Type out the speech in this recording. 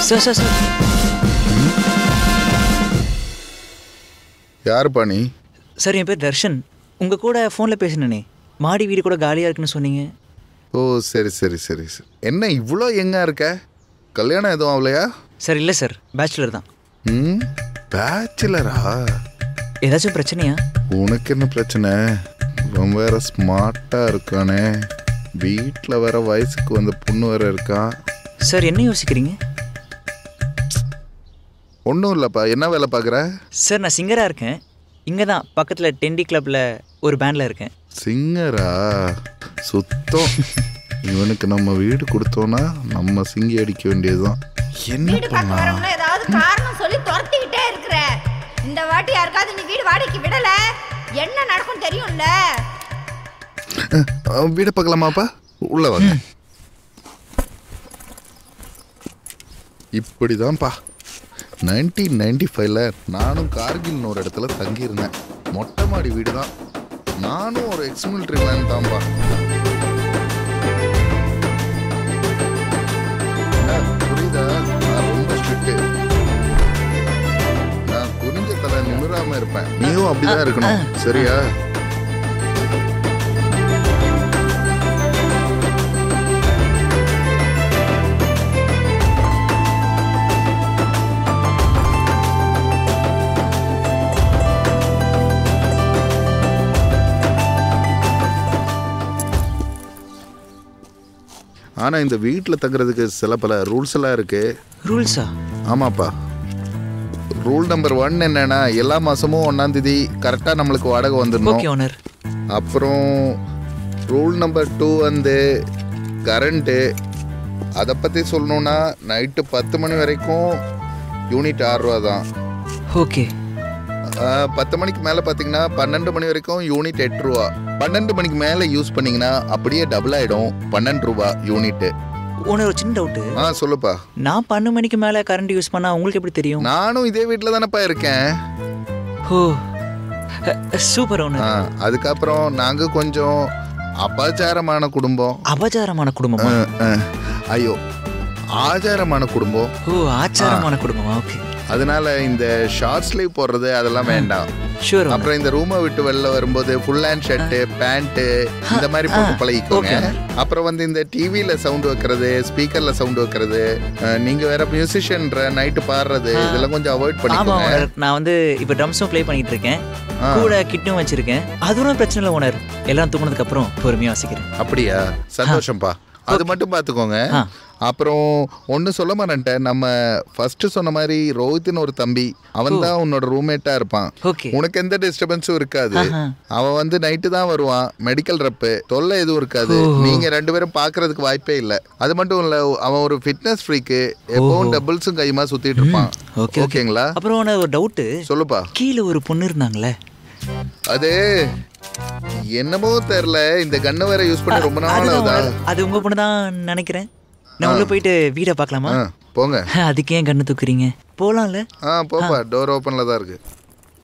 Sir sir sir யாருப்பா நீ? Sir என் பேர் தர்ஷன். உங்கள் கூட ஃபோனில் பேசினேனே, மாடி வீடு கூட காலியாக இருக்குன்னு சொன்னீங்க. ஓ சரி சரி சரி சரி. என்ன இவ்வளோ எங்கே இருக்க? கல்யாணம் எதுவும் ஆகலையா? சார் இல்லை சார், பேச்சுலர் தான். ம், பேச்சுலரா? ஏதாச்சும் பிரச்சனையா? உனக்கு என்ன பிரச்சனை? ரொம்ப வேற ஸ்மார்ட்டாக இருக்கானே, வீட்டில் வேற வயசுக்கு வந்த பொண்ணு வேற இருக்கான். சார் என்ன யோசிக்கிறீங்க? ஒன்றும் இல்லைப்பா. என்ன வேலை பார்க்குற? சார் நான் சிங்கராக இருக்கேன். இங்கே தான் பக்கத்தில் டென்டி கிளப்பில் ஒரு பேண்டில் இருக்கேன். சிங்கரா? சுத்தம். இவனுக்கு நம்ம வீடு கொடுத்தோன்னா நம்ம சிங்கி அடிக்க வேண்டியதுதான். என்ன பண்ணா? ஏதாவது காரணம் சொல்லி துரத்திக்கிட்டே இருக்கிற. இந்த வாட்டி யாருக்காவது நீ வீடு வாடகைக்கு விடல, என்ன நடக்கும் தெரியும்ல. வீடு பார்க்கலாமாப்பா? உள்ள வாங்க. இப்படிதான்ப்பா 1995ல் நானும் கார்கில்னு ஒரு இடத்துல தங்கியிருந்தேன். மொட்டை மாடி வீடு தான். நானும் ஒரு எக்ஸ் மிலிட்ரி மேன் தான்ப்பா. புரியுதா? நான் ரொம்ப ஸ்ட்ரிக்ட். நான் குனிஞ்ச தலை நிமிராம இருப்பேன். நீயும் அப்படிதான் இருக்கணும், சரியா? ஆனால் இந்த வீட்டில் தங்குறதுக்கு சில பல ரூல்ஸ் எல்லாம் இருக்கு. ரூல்ஸா? ஆமாப்பா. ரூல் நம்பர் 1 என்னன்னா, எல்லா மாதமும் 1ஆம் தேதி கரெக்டாக நம்மளுக்கு வாடகை வந்துடணும். அப்புறம் ரூல் நம்பர் 2 வந்து கரண்ட்டு. அதை பற்றி சொல்லணுன்னா நைட்டு 10 மணி வரைக்கும் யூனிட் 6 ரூபா தான். ஓகே. 10 மணிக்கு மேலே பார்த்தீங்கன்னா 12 மணி வரைக்கும் யூனிட் 8 ரூபா. 12 மணிக்கு மேலே யூஸ் பண்ணிங்கன்னா அப்படியே டபுள் ஆகிடும், 12 ரூபா யூனிட்டு. உனக்கு ஒரு சின்ன டவுட்டு. சொல்லுப்பா. நான் 12 மணிக்கு மேலே கரண்ட் யூஸ் பண்ணால் உங்களுக்கு எப்படி தெரியும்? நானும் இதே வீட்டில் தானேப்பா இருக்கேன். ஓ சூப்பர் ஓனர். அதுக்கப்புறம் நாங்கள் கொஞ்சம் அபச்சாரமான குடும்பம். அபச்சாரமான குடும்பமா? ஐயோ, ஆச்சாரமான குடும்பம். ஓ ஆச்சாரமான குடும்பமா? ஓகே. அதனால இந்த ஷார்ட் ஸ்லீவ் போடுறது அதெல்லாம் வேண்டாம். ஷூர். அப்புறம் இந்த ரூமை விட்டு வெளில வரும்போது ஃபுல் ஹேண்ட் ஷர்ட்டு, பேண்ட்டு இந்த மாதிரி போட்டு பழகிக்கோங்க. அப்புறம் வந்து இந்த டிவியில சவுண்ட் வைக்கிறது, ஸ்பீக்கர்ல சவுண்ட் வைக்கிறது, நீங்க வேற மியூசிஷியன்ற நைட்டு பாடுறது, இதெல்லாம் கொஞ்சம் அவாய்ட் பண்ணிக்கோங்க. நான் வந்து இப்போ ட்ரம்ஸும் ப்ளே பண்ணிட்டு இருக்கேன், கூட கிட்டும் வச்சிருக்கேன். அதுவும் பிரச்சனை இல்லை ஓனர். எல்லாம் தூங்கினதுக்கு அப்புறம் பொறுமையாக வாசிக்கிறேன். அப்படியா? சந்தோஷம்ப்பா. அது மட்டும் பார்த்துக்கோங்க. அப்புறம் ஒன்று சொல்ல மாட்டேன், நம்ம ஃபர்ஸ்ட் சொன்ன மாதிரி ரோஹித்னு ஒரு தம்பி, அவன் தான் உன்னோட ரூம்மேட்டா இருப்பான். உனக்கு எந்த டிஸ்டர்பன்ஸும் இருக்காது. அவன் வந்து நைட்டு தான் வருவான், மெடிக்கல் ரப்பு, தொல்லை எதுவும் இருக்காது. நீங்க 2 பேரும் பாக்குறதுக்கு வாய்ப்பே இல்லை. அது மட்டும் இல்ல, அவன் ஒரு ஃபிட்னஸ் ஃப்ரீக்கு, எப்பவும் டபுள்ஸும் கையுமா சுத்திட்டு இருப்பான். ஓகேங்களா? அப்புறம் ஒரு டவுட். சொல்லுப்பா. கீழே ஒரு பொண்ணு இருந்தாங்களே, அது என்னமோ தெரியல, இந்த கண்ணை வேற யூஸ் பண்ணி ரொம்ப நாள் ஆகுதா? அது உங்க பொண்ணு தான் நினைக்கிறேன். நான் உள்ள போயிட்டு வீட பார்க்கலாமா? போங்க. அதுக்கு ஏன் கண்ணு தூக்குறீங்க? போலாம்ல? போப்பா, டோர் ஓப்பன்ல தான் இருக்கு.